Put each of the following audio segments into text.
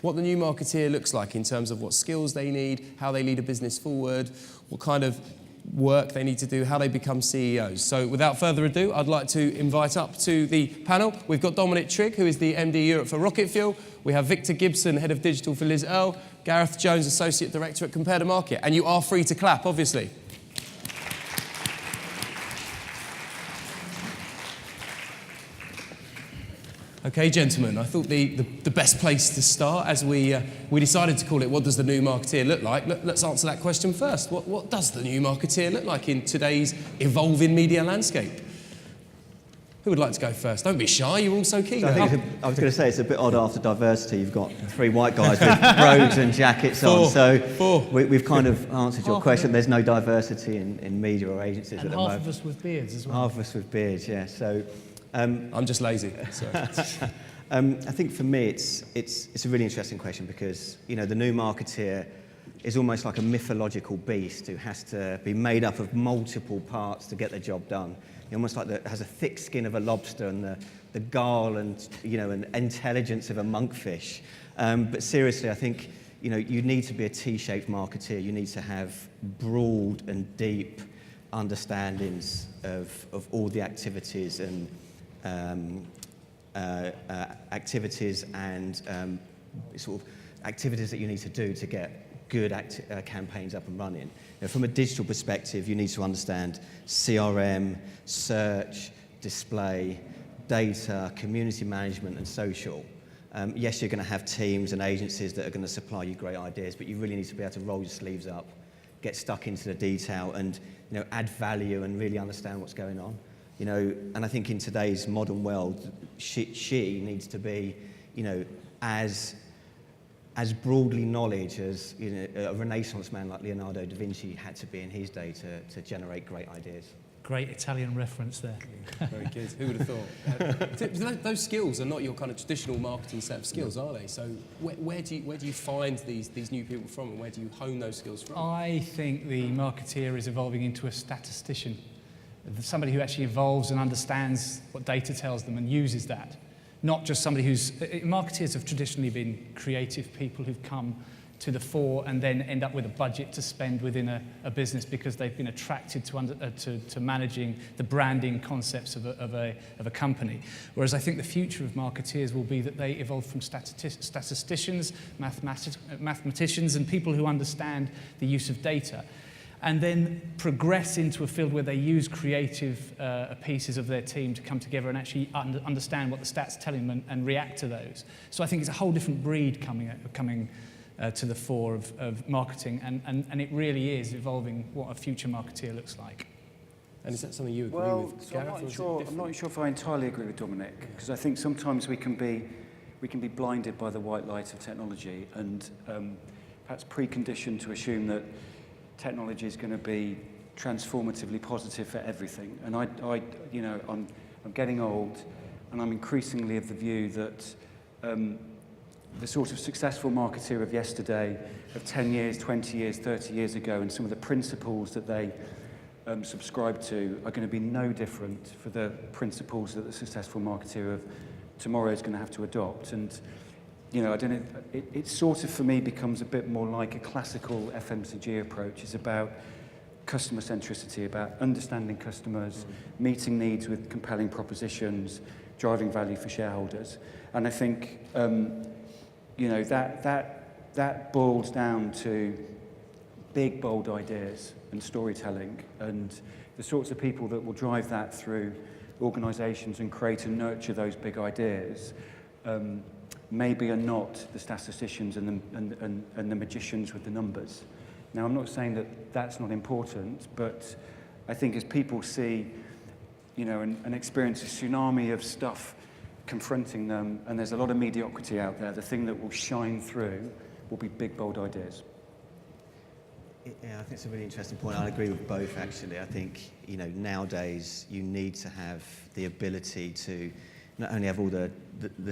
what the new marketeer looks like in terms of what skills they need, how they lead a business forward, what kind of work they need to do, how they become CEOs. So without further ado, I'd like to invite up to the panel. We've got Dominic Trigg, who is the MD Europe for RocketFuel. We have Victor Gibson, Head of Digital for Earle. Gareth Jones, Associate Director at Compare the Market. And you are free to clap, obviously. Okay, gentlemen, I thought the best place to start, as we decided to call it, what does the new marketeer look like? Let's answer that question first. What does the new marketeer look like in today's evolving media landscape? Who would like to go first? Don't be shy, you're all so keen. So I was going to say, it's a bit odd after Diversity. You've got three white guys with brogues and jackets on. So we've kind of answered your question. There's no diversity in media or agencies at the moment. And half of us with beards as well. Half of us with beards, yeah. So I'm just lazy. Sorry. I think for me, it's a really interesting question because, you know, the new marketeer is almost like a mythological beast who has to be made up of multiple parts to get the job done. Almost like has a thick skin of a lobster and the guile and, you know, and intelligence of a monkfish. But seriously, I think, you know, you need to be a T-shaped marketeer. You need to have broad and deep understandings of all the activities and sort of activities that you need to do to get good campaigns up and running. You know, from a digital perspective, you need to understand CRM, search, display, data, community management, and social. Yes, you're going to have teams and agencies that are going to supply you great ideas, but you really need to be able to roll your sleeves up, get stuck into the detail, and, you know, add value and really understand what's going on. You know, and I think in today's modern world, she needs to be, you know, as broadly knowledge as, you know, a Renaissance man like Leonardo da Vinci had to be in his day to generate great ideas. Great Italian reference there. Very good. Who would have thought? Those skills are not your kind of traditional marketing set of skills, are they? So where do you find these new people from, and where do you hone those skills from? I think the marketeer is evolving into a statistician, somebody who actually evolves and understands what data tells them and uses that. Not just somebody marketeers have traditionally been creative people who've come to the fore and then end up with a budget to spend within a business because they've been attracted to managing the branding concepts of a company. Whereas I think the future of marketeers will be that they evolve from statisticians, mathematicians, and people who understand the use of data, and then progress into a field where they use creative pieces of their team to come together and actually understand what the stats tell them and react to those. So I think it's a whole different breed coming to the fore of marketing, and it really is evolving what a future marketeer looks like. And is that something you agree with, so Gareth? I'm not sure if I entirely agree with Dominic, because I think sometimes we can be blinded by the white light of technology and perhaps preconditioned to assume that technology is going to be transformatively positive for everything. And I'm getting old, and I'm increasingly of the view that the sort of successful marketeer of yesterday, of 10 years, 20 years, 30 years ago, and some of the principles that they subscribe to are going to be no different for the principles that the successful marketeer of tomorrow is going to have to adopt. And, you know, I don't know, it sort of, for me, becomes a bit more like a classical FMCG approach. It's about customer centricity, about understanding customers, meeting needs with compelling propositions, driving value for shareholders. And I think, you know, that boils down to big, bold ideas and storytelling, and the sorts of people that will drive that through organisations and create and nurture those big ideas maybe are not the statisticians and the magicians with the numbers. Now, I'm not saying that that's not important, but I think as people see, you know, and experience a tsunami of stuff confronting them, and there's a lot of mediocrity out there, the thing that will shine through will be big, bold ideas. Yeah, I think it's a really interesting point. I agree with both, actually. I think, you know, nowadays you need to have the ability to not only have all the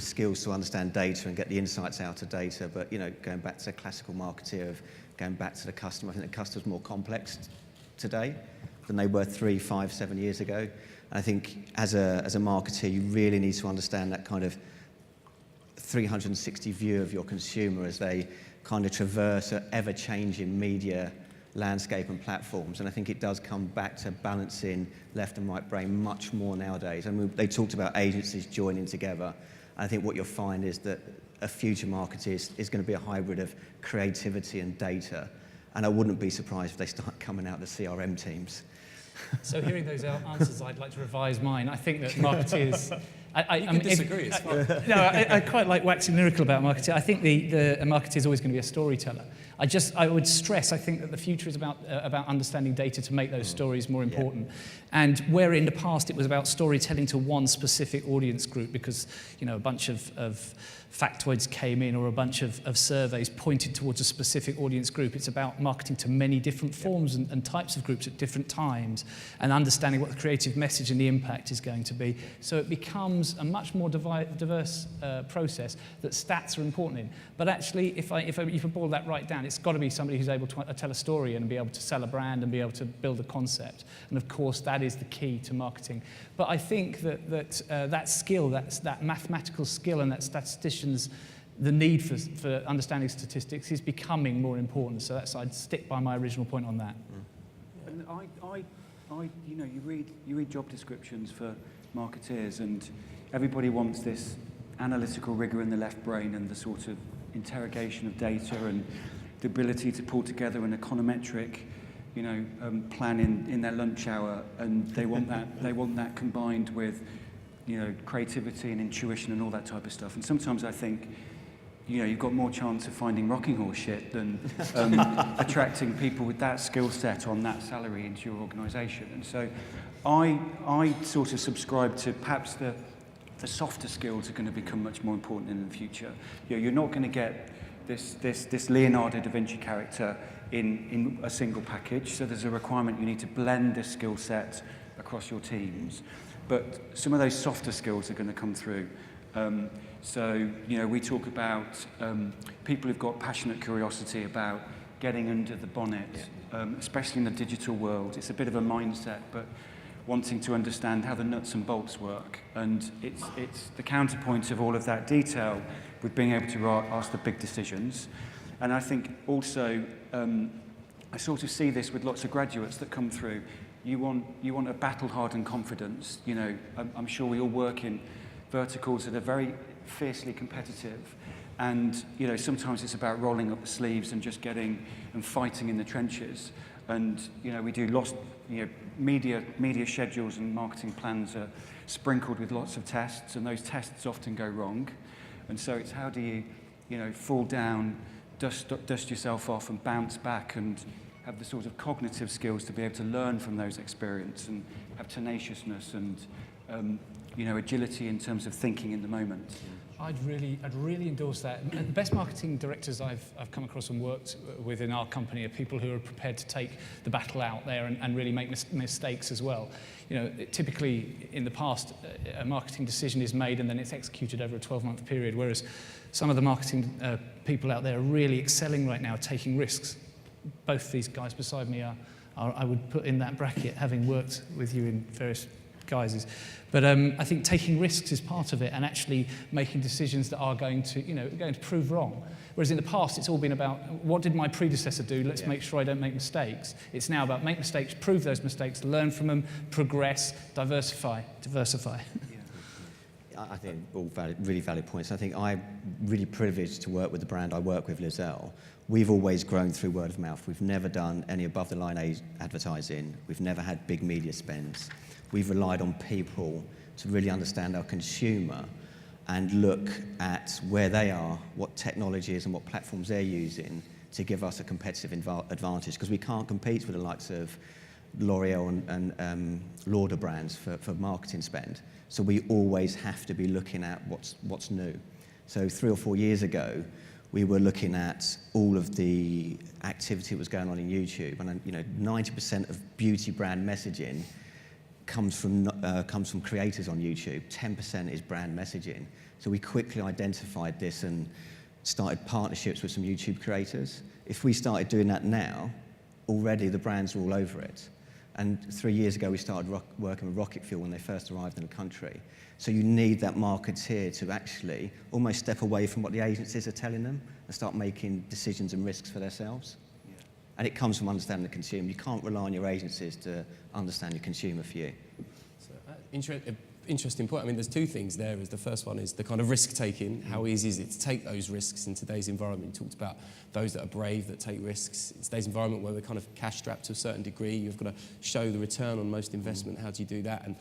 skills to understand data and get the insights out of data, but, you know, going back to the classical marketeer of going back to the customer, I think the customer's more complex today than they were 3, 5, 7 years ago. And I think as a marketeer, you really need to understand that kind of 360 view of your consumer as they kind of traverse an ever-changing media landscape and platforms. And I think it does come back to balancing left and right brain much more nowadays. I mean, they talked about agencies joining together. I think what you'll find is that a future market is going to be a hybrid of creativity and data. And I wouldn't be surprised if they start coming out the CRM teams. So hearing those answers, I'd like to revise mine. I think that marketeers... You can disagree, it's fine. I quite like waxing lyrical about marketing. I think a marketer is always going to be a storyteller. I would stress, I think that the future is about understanding data to make those stories more important. Yeah. And where in the past it was about storytelling to one specific audience group because, you know, a bunch of factoids came in or a bunch of surveys pointed towards a specific audience group. It's about marketing to many different forms and types of groups at different times and understanding what the creative message and the impact is going to be. So it becomes a much more diverse process that stats are important in. But actually, if I boil that right down, it's got to be somebody who's able to tell a story and be able to sell a brand and be able to build a concept. And of course, that is the key to marketing. But I think that skill, that mathematical skill and that statistician's, the need for understanding statistics is becoming more important. So I'd stick by my original point on that. And you know, you read job descriptions for marketeers, and everybody wants this analytical rigor in the left brain and the sort of interrogation of data and the ability to pull together an econometric, you know, plan in their lunch hour, and they want that combined with, you know, creativity and intuition and all that type of stuff. And sometimes I think, you know, you've got more chance of finding rocking horse shit than attracting people with that skill set on that salary into your organisation. And so I sort of subscribe to perhaps the softer skills are going to become much more important in the future. You know, you're not going to get this Leonardo da Vinci character in a single package, so there's a requirement you need to blend this skill set across your teams. But some of those softer skills are going to come through. So, you know, we talk about people who've got passionate curiosity about getting under the bonnet, especially in the digital world. It's a bit of a mindset, but wanting to understand how the nuts and bolts work. And it's the counterpoint of all of that detail with being able to ask the big decisions. And I think also, I sort of see this with lots of graduates that come through. You want a battle-hardened confidence. You know, I'm sure we all work in verticals that are very fiercely competitive, and you know, sometimes it's about rolling up the sleeves and just getting and fighting in the trenches. And you know, we do lots, you know, media schedules and marketing plans are sprinkled with lots of tests, and those tests often go wrong. And so it's how do you know, fall down, dust yourself off, and bounce back, and have the sort of cognitive skills to be able to learn from those experiences and have tenaciousness and you know, agility in terms of thinking in the moment. I'd really endorse that. And the best marketing directors I've come across and worked with in our company are people who are prepared to take the battle out there and really make mistakes as well. You know, typically in the past, a marketing decision is made and then it's executed over a 12-month period, whereas some of the marketing people out there are really excelling right now, taking risks. Both these guys beside me I would put in that bracket, having worked with you in various guises. But I think taking risks is part of it, and actually making decisions that are going to prove wrong. Whereas in the past, it's all been about, what did my predecessor do? Let's make sure I don't make mistakes. It's now about make mistakes, prove those mistakes, learn from them, progress, diversify. I think all really valid points. I think I'm really privileged to work with the brand I work with, Earle. We've always grown through word of mouth. We've never done any above-the-line advertising. We've never had big media spends. We've relied on people to really understand our consumer and look at where they are, what technologies and what platforms they're using to give us a competitive advantage, because we can't compete with the likes of L'Oreal and Lauder brands for marketing spend. So we always have to be looking at what's new. So 3 or 4 years ago, we were looking at all of the activity that was going on in YouTube, and you know, 90% of beauty brand messaging comes from creators on YouTube. 10% is brand messaging. So we quickly identified this and started partnerships with some YouTube creators. If we started doing that now, already the brands are all over it. And 3 years ago, we started working with RocketFuel when they first arrived in the country. So you need that marketeer to actually almost step away from what the agencies are telling them and start making decisions and risks for themselves. Yeah. And it comes from understanding the consumer. You can't rely on your agencies to understand your consumer for you. So, interesting point. I mean, there's two things there. The first one is the kind of risk-taking. How easy is it to take those risks in today's environment? You talked about those that are brave, that take risks. In today's environment where we're kind of cash-strapped to a certain degree, you've got to show the return on most investment. How do you do that? And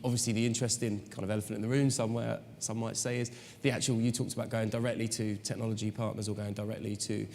obviously the interesting kind of elephant in the room somewhere, some might say, is you talked about going directly to technology partners or going directly to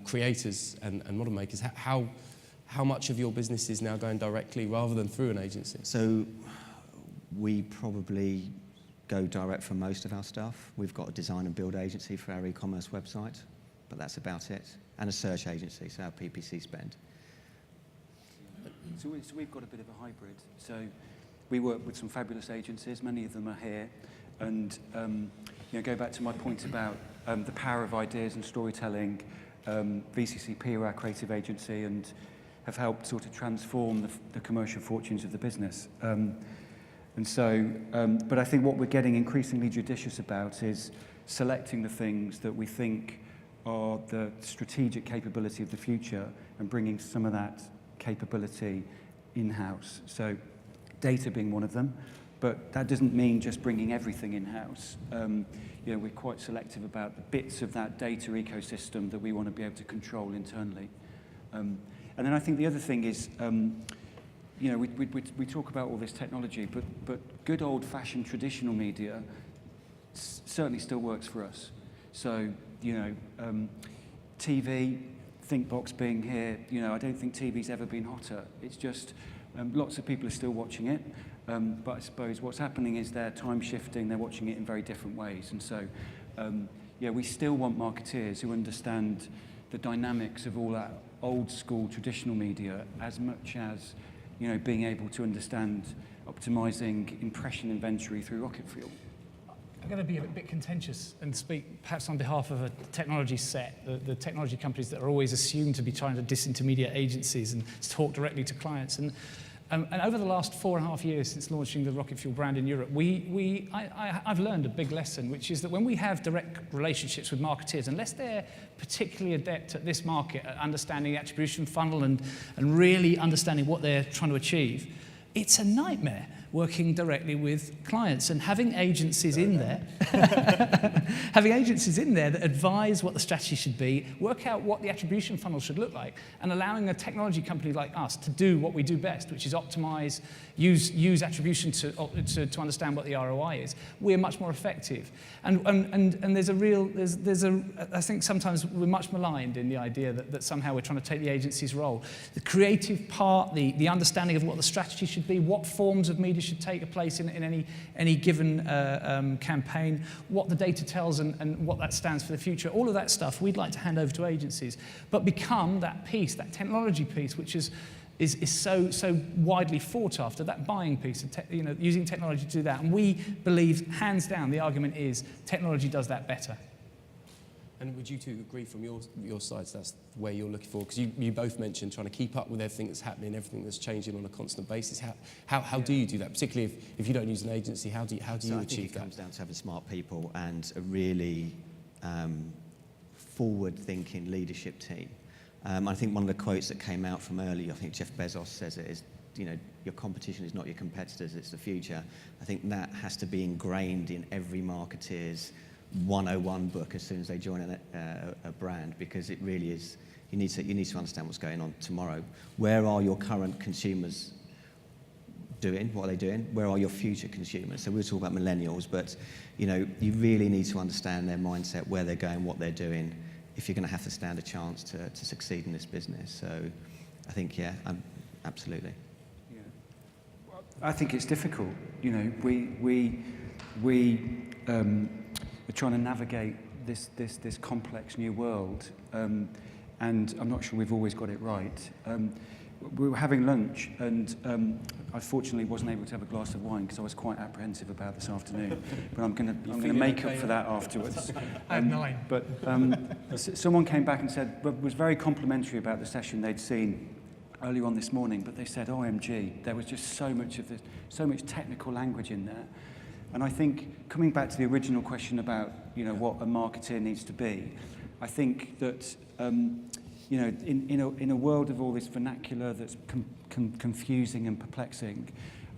creators and model makers. How much of your business is now going directly rather than through an agency? So we probably go direct for most of our stuff. We've got a design and build agency for our e-commerce website, but that's about it. And a search agency, so our PPC spend. So we've got a bit of a hybrid. So we work with some fabulous agencies, many of them are here. And go back to my point about the power of ideas and storytelling. VCCP are our creative agency and have helped sort of transform the commercial fortunes of the business. But I think what we're getting increasingly judicious about is selecting the things that we think are the strategic capability of the future and bringing some of that capability in-house. So data being one of them, but that doesn't mean just bringing everything in-house. We're quite selective about the bits of that data ecosystem that we want to be able to control internally. And then I think the other thing is, we talk about all this technology, but good old-fashioned traditional media certainly still works for us. So, TV, ThinkBox being here, I don't think TV's ever been hotter. It's just lots of people are still watching it, but I suppose what's happening is they're time shifting, they're watching it in very different ways. And so, we still want marketeers who understand the dynamics of all that old-school traditional media as much as being able to understand optimizing impression inventory through RocketFuel. I'm going to be a bit contentious and speak perhaps on behalf of a technology set, the technology companies that are always assumed to be trying to disintermediate agencies and talk directly to clients. And over the last 4.5 years since launching the RocketFuel brand in Europe, I've learned a big lesson, which is that when we have direct relationships with marketeers, unless they're particularly adept at this market, at understanding the attribution funnel and really understanding what they're trying to achieve, it's a nightmare working directly with clients and having agencies in there, that advise what the strategy should be, work out what the attribution funnel should look like, and allowing a technology company like us to do what we do best, which is optimize, use attribution to understand what the ROI is. We're much more effective, and I think sometimes we're much maligned in the idea that somehow we're trying to take the agency's role. The creative part, the understanding of what the strategy should be, what forms of media should take place in any given campaign, what the data tells and what that stands for the future, all of that stuff we'd like to hand over to agencies, but become that piece, that technology piece, which is so widely fought after, that buying piece, using technology to do that. And we believe, hands down, the argument is technology does that better. And would you two agree from your sides that's where you're looking for? Because you both mentioned trying to keep up with everything that's happening, everything that's changing on a constant basis. How do you do that? Particularly if you don't use an agency, how do you achieve that? I think it comes down to having smart people and a really forward-thinking leadership team. I think one of the quotes that came out from Earle, I think Jeff Bezos says it, is, your competition is not your competitors, it's the future. I think that has to be ingrained in every marketeer's 101 book as soon as they join a brand, because it really is, you need to understand what's going on tomorrow. Where are your current consumers doing? What are they doing? Where are your future consumers? So we'll talk about millennials, but you really need to understand their mindset, where they're going, what they're doing, if you're going to have to stand a chance to succeed in this business. So I think, absolutely. Yeah. Well, I think it's difficult. We are trying to navigate this complex new world, and I'm not sure we've always got it right. We were having lunch, and I fortunately wasn't able to have a glass of wine because I was quite apprehensive about this afternoon. But I'm going to make up for that afterwards. I had 9. But someone came back and said, was very complimentary about the session they'd seen earlier on this morning, but they said, OMG, there was just so much technical language in there. And I think, coming back to the original question about, what a marketeer needs to be, I think that, in a world of all this vernacular that's confusing and perplexing,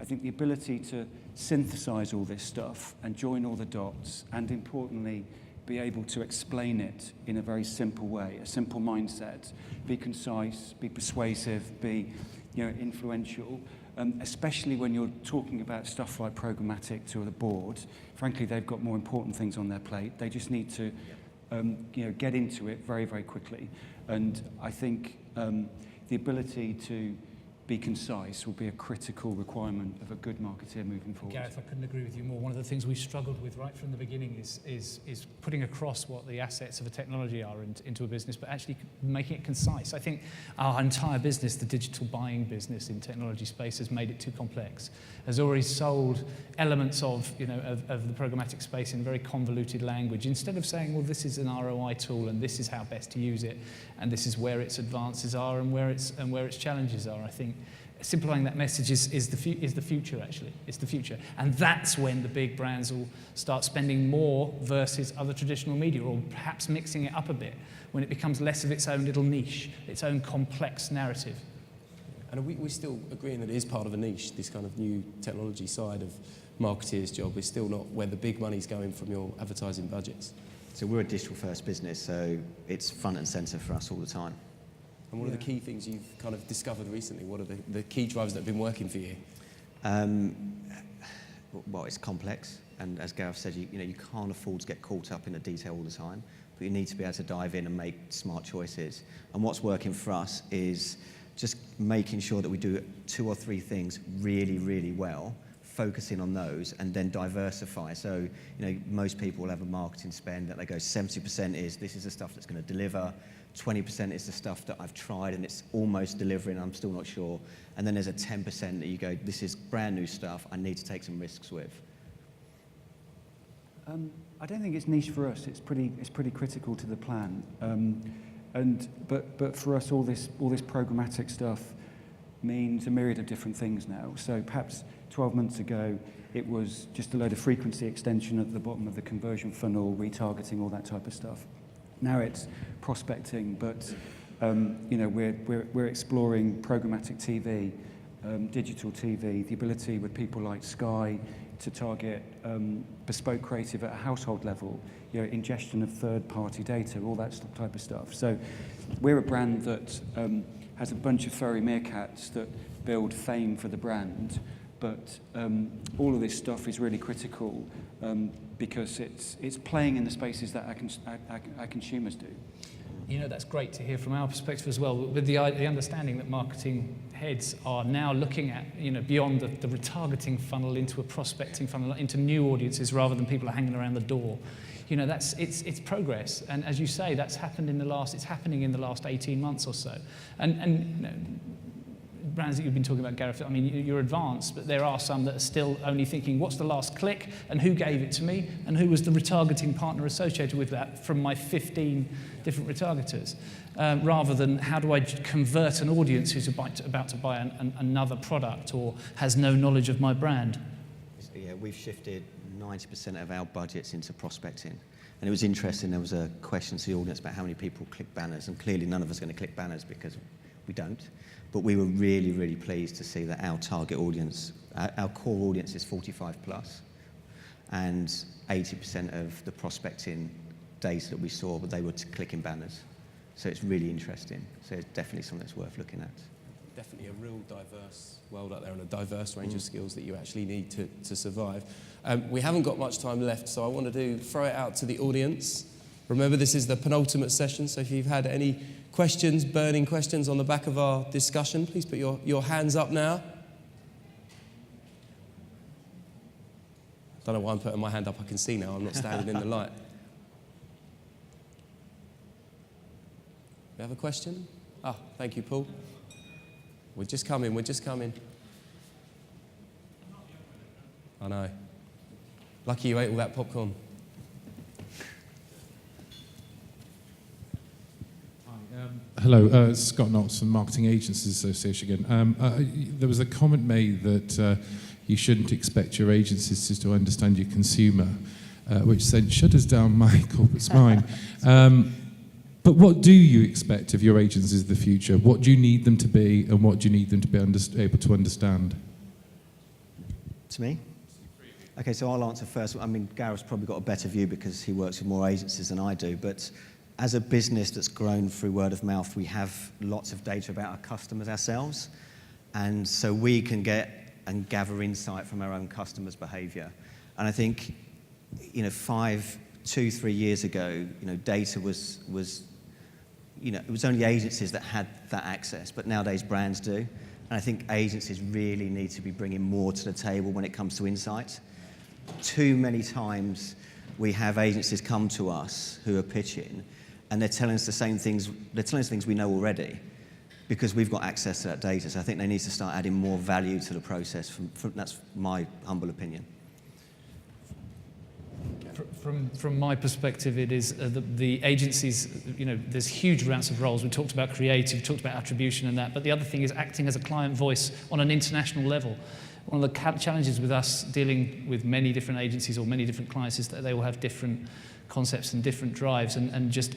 I think the ability to synthesize all this stuff and join all the dots, and importantly, be able to explain it in a very simple way, a simple mindset, be concise, be persuasive, be influential, especially when you're talking about stuff like programmatic to the board. Frankly, they've got more important things on their plate. They just need to get into it very, very quickly. And I think the ability to be concise will be a critical requirement of a good marketeer moving forward. Gareth, I couldn't agree with you more. One of the things we struggled with right from the beginning is putting across what the assets of a technology are into a business, but actually making it concise. I think our entire business, the digital buying business in technology space, has made it too complex. Has already sold elements of the programmatic space in very convoluted language. Instead of saying, well, this is an ROI tool and this is how best to use it, and this is where its advances are and where its challenges are, I think simplifying that message is the future, actually. It's the future. And that's when the big brands will start spending more versus other traditional media, or perhaps mixing it up a bit, when it becomes less of its own little niche, its own complex narrative. And we still agreeing that it is part of a niche, this kind of new technology side of marketeers' job is still not where the big money's going from your advertising budgets. So we're a digital-first business, so it's front and centre for us all the time. And what are the key things you've kind of discovered recently? What are the key drivers that have been working for you? Well, it's complex, and as Gareth said, you can't afford to get caught up in the detail all the time, but you need to be able to dive in and make smart choices. And what's working for us is just making sure that we do 2 or 3 things really, really well, focusing on those, and then diversify. So, most people will have a marketing spend that they go 70% is this is the stuff that's going to deliver, 20% is the stuff that I've tried and it's almost delivering, I'm still not sure. And then there's a 10% that you go, this is brand new stuff, I need to take some risks with. I don't think it's niche for us. It's pretty critical to the plan. But for us, all this programmatic stuff means a myriad of different things now. So perhaps 12 months ago, it was just a load of frequency extension at the bottom of the conversion funnel, retargeting, all that type of stuff. Now it's prospecting, but we're exploring programmatic TV, digital TV, the ability with people like Sky to target bespoke creative at a household level, ingestion of third-party data, all that type of stuff. So we're a brand that has a bunch of furry meerkats that build fame for the brand, but all of this stuff is really critical because it's playing in the spaces that our consumers do. That's great to hear from our perspective as well, with the understanding that marketing heads are now looking at, beyond the retargeting funnel into a prospecting funnel, into new audiences rather than people are hanging around the door. It's progress, and as you say, it's happening in the last 18 months or so, and brands that you've been talking about, Gareth, I mean, you're advanced, but there are some that are still only thinking, what's the last click, and who gave it to me, and who was the retargeting partner associated with that from my 15 different retargeters, rather than how do I convert an audience who's about to buy another product or has no knowledge of my brand. Yeah, we've shifted 90% of our budgets into prospecting. And it was interesting, there was a question to the audience about how many people click banners, and clearly none of us are going to click banners because we don't. But we were really, really pleased to see that our target audience, our core audience is 45 plus, and 80% of the prospecting data that we saw, they were clicking banners. So it's really interesting. So it's definitely something that's worth looking at. Definitely a real diverse world out there and a diverse range of skills that you actually need to survive. We haven't got much time left, so I want to throw it out to the audience. Remember, this is the penultimate session, so if you've had any questions, burning questions on the back of our discussion, please put your hands up now. I don't know why I'm putting my hand up, I can see now, I'm not standing in the light. You have a question? Ah, thank you, Paul. We're just coming. I know. Lucky you ate all that popcorn. Hello, Scott Knox from Marketing Agencies Association again. There was a comment made that you shouldn't expect your agencies to understand your consumer, which sent shudders down my corporate spine. But what do you expect of your agencies in the future? What do you need them to be, and what do you need them to be able to understand? To me? Okay, so I'll answer first. I mean, Gareth's probably got a better view because he works with more agencies than I do, but as a business that's grown through word of mouth, we have lots of data about our customers ourselves, and so we can get and gather insight from our own customers' behaviour. And I think, 3 years ago, data was it was only agencies that had that access, but nowadays brands do. And I think agencies really need to be bringing more to the table when it comes to insight. Too many times we have agencies come to us who are pitching, and they're telling us the same things. They're telling us things we know already, because we've got access to that data. So I think they need to start adding more value to the process. That's my humble opinion. From my perspective, it is the agencies, there's huge amounts of roles. We talked about creative, we talked about attribution and that, but the other thing is acting as a client voice on an international level. One of the challenges with us dealing with many different agencies or many different clients is that they will have different concepts and different drives, and just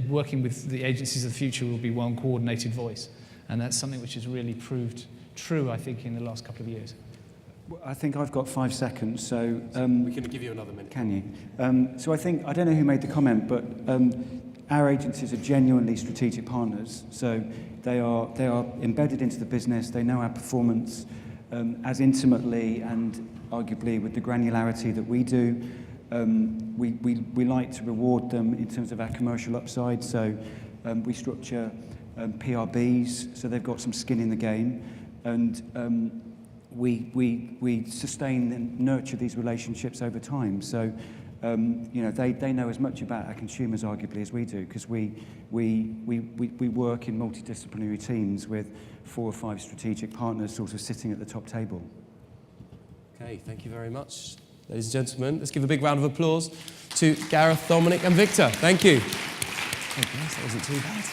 working with the agencies of the future will be one coordinated voice. And that's something which has really proved true, I think, in the last couple of years. I think I've got 5 seconds, so... we can give you another minute. Can you? So I think, I don't know who made the comment, but our agencies are genuinely strategic partners. So they are embedded into the business, they know our performance as intimately and arguably with the granularity that we do. We like to reward them in terms of our commercial upside, so we structure PRBs, so they've got some skin in the game, and we sustain and nurture these relationships over time. So, they know as much about our consumers, arguably, as we do, because we work in multidisciplinary teams with 4 or 5 strategic partners sort of sitting at the top table. Okay, thank you very much. Ladies and gentlemen, let's give a big round of applause to Gareth, Dominic and Victor. Thank you. That wasn't too bad.